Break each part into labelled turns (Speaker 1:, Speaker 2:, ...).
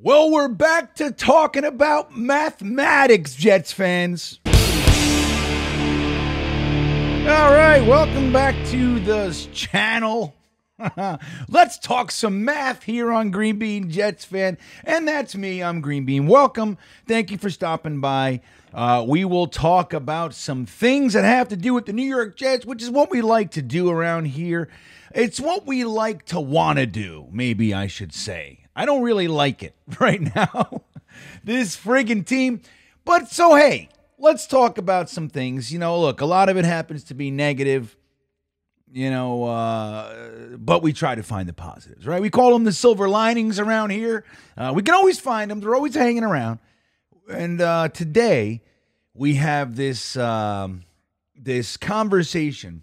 Speaker 1: Well, we're back to talking about mathematics, Jets fans. All right, welcome back to the channel. Let's talk some math here on GreenBean Jets fan, and that's me. I'm GreenBean. Welcome. Thank you for stopping by. We will talk about some things that have to do with the New York Jets, which is what we like to do around here. It's what we like to want to do, maybe I should say. I don't really like it right now, this friggin' team. But so, hey, let's talk about some things. You know, look, a lot of it happens to be negative, but we try to find the positives, right? We call them the silver linings around here. We can always find them. They're always hanging around. And today we have this conversation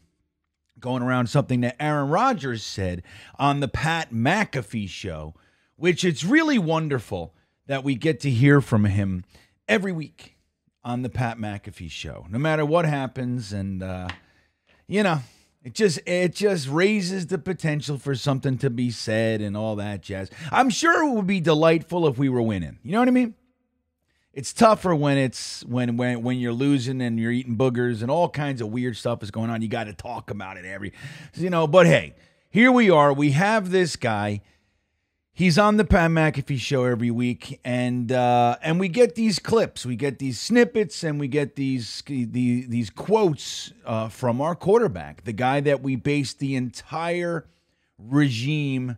Speaker 1: going around, something that Aaron Rodgers said on the Pat McAfee show, which it's really wonderful that we get to hear from him every week on the Pat McAfee show, no matter what happens. And, it just raises the potential for something to be said and all that jazz. I'm sure it would be delightful if we were winning. You know what I mean? It's tougher when it's when you're losing and you're eating boogers and all kinds of weird stuff is going on. You got to talk about it but hey, here we are. We have this guy. He's on the Pat McAfee show every week, and we get these clips, we get these snippets, and we get these quotes from our quarterback, the guy that we based the entire regime,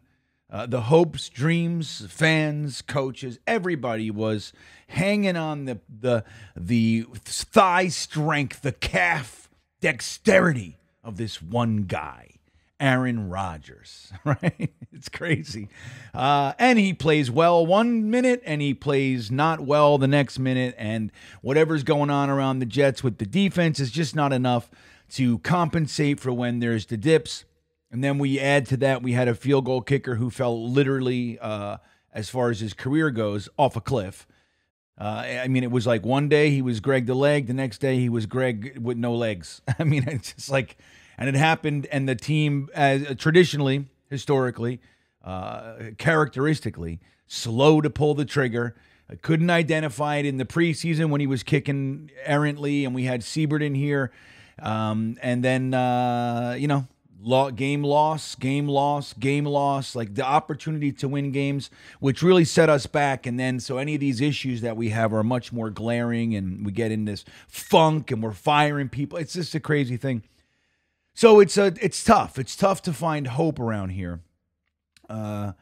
Speaker 1: the hopes, dreams, fans, coaches, everybody was hanging on the thigh strength, the calf dexterity of this one guy, Aaron Rodgers, right? It's crazy. And he plays well 1 minute and he plays not well the next minute. And whatever's going on around the Jets with the defense is just not enough to compensate for when there's the dips. And then we add to that, we had a field goal kicker who fell literally, as far as his career goes, off a cliff. It was like one day he was Greg the leg. The next day he was Greg with no legs. It's just like... And it happened, and the team, traditionally, historically, characteristically, slow to pull the trigger. I couldn't identify it in the preseason when he was kicking errantly, and we had Siebert in here. And then, game loss, like the opportunity to win games, which really set us back. And then, so any of these issues that we have are much more glaring, and we get in this funk, and we're firing people. It's just a crazy thing. So it's tough. It's tough to find hope around here. But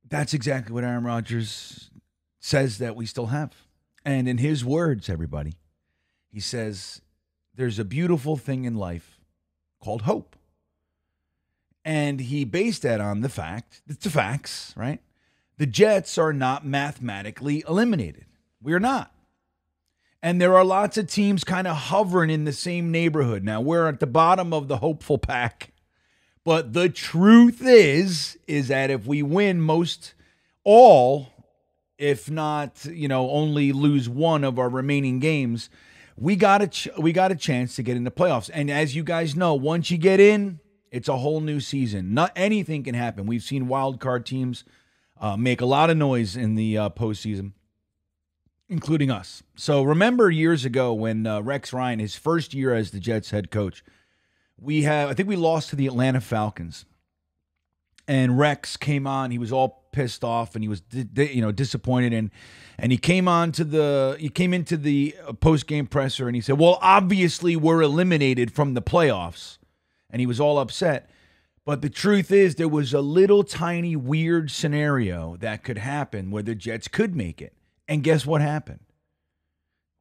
Speaker 1: that's exactly what Aaron Rodgers says that we still have. And in his words, everybody, he says, there's a beautiful thing in life called hope. And he based that on the facts, right? The Jets are not mathematically eliminated. We're not. And there are lots of teams kind of hovering in the same neighborhood. Now, we're at the bottom of the hopeful pack. But the truth is that if we win if not, only lose one of our remaining games, we got a chance to get in the playoffs. And as you guys know, once you get in, it's a whole new season. Not anything can happen. We've seen wild card teams make a lot of noise in the postseason, including us. So remember years ago when Rex Ryan, his first year as the Jets head coach, I think we lost to the Atlanta Falcons. And Rex came on, he was all pissed off and he was disappointed, and he came into the post-game presser and he said, "Well, obviously we're eliminated from the playoffs." And he was all upset. But the truth is there was a little tiny weird scenario that could happen where the Jets could make it. And guess what happened?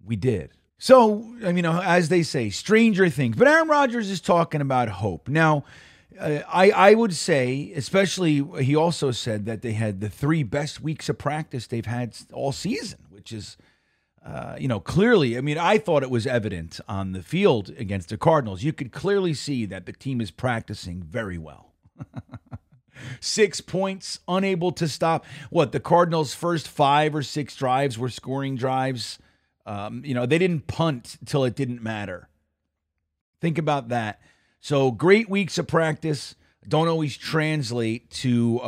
Speaker 1: We did. So, as they say, stranger things. But Aaron Rodgers is talking about hope. Now, I would say, especially, he also said that they had the 3 best weeks of practice they've had all season, which is, clearly, I thought it was evident on the field against the Cardinals. You could clearly see that the team is practicing very well. 6 points, unable to stop. The Cardinals' first 5 or 6 drives were scoring drives. They didn't punt till it didn't matter. Think about that. So great weeks of practice. don't always translate to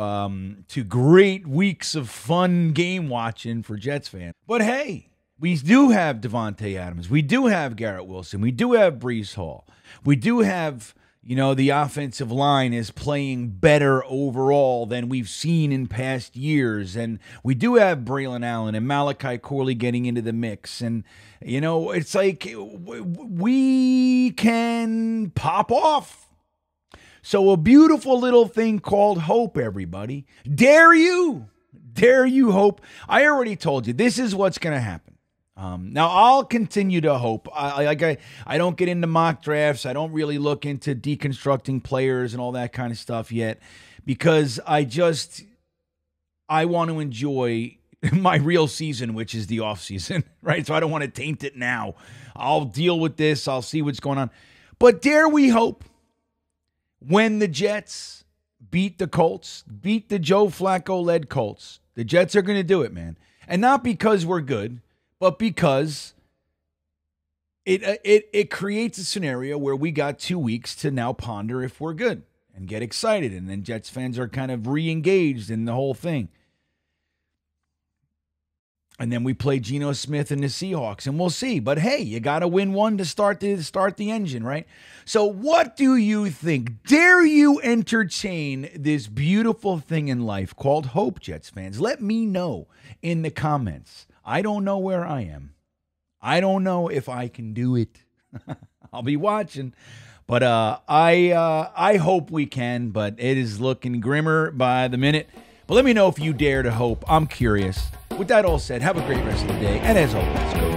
Speaker 1: great weeks of fun game watching for Jets fans. But hey, we do have Devontae Adams. We do have Garrett Wilson. We do have Breece Hall. We do have, the offensive line is playing better overall than we've seen in past years. And we do have Braylon Allen and Malachi Corley getting into the mix. And, it's like we can pop off. So a beautiful little thing called hope, everybody. Dare you hope. I already told you, this is what's going to happen. Now, I'll continue to hope. I don't get into mock drafts. I don't really look into deconstructing players and all that kind of stuff yet because I want to enjoy my real season, which is the off season, right? So I don't want to taint it now. I'll deal with this. I'll see what's going on. But dare we hope when the Jets beat the Colts, beat the Joe Flacco-led Colts, the Jets are going to do it, man. And not because we're good, but because it creates a scenario where we got 2 weeks to now ponder if we're good and get excited. And then Jets fans are kind of re-engaged in the whole thing. And then we play Geno Smith and the Seahawks, and we'll see. But hey, you got to win one to start the engine, right? So what do you think? Dare you entertain this beautiful thing in life called hope, Jets fans? Let me know in the comments. I don't know where I am. I don't know if I can do it. I'll be watching. But I hope we can, but it is looking grimmer by the minute. But let me know if you dare to hope. I'm curious. With that all said, have a great rest of the day. And as always, go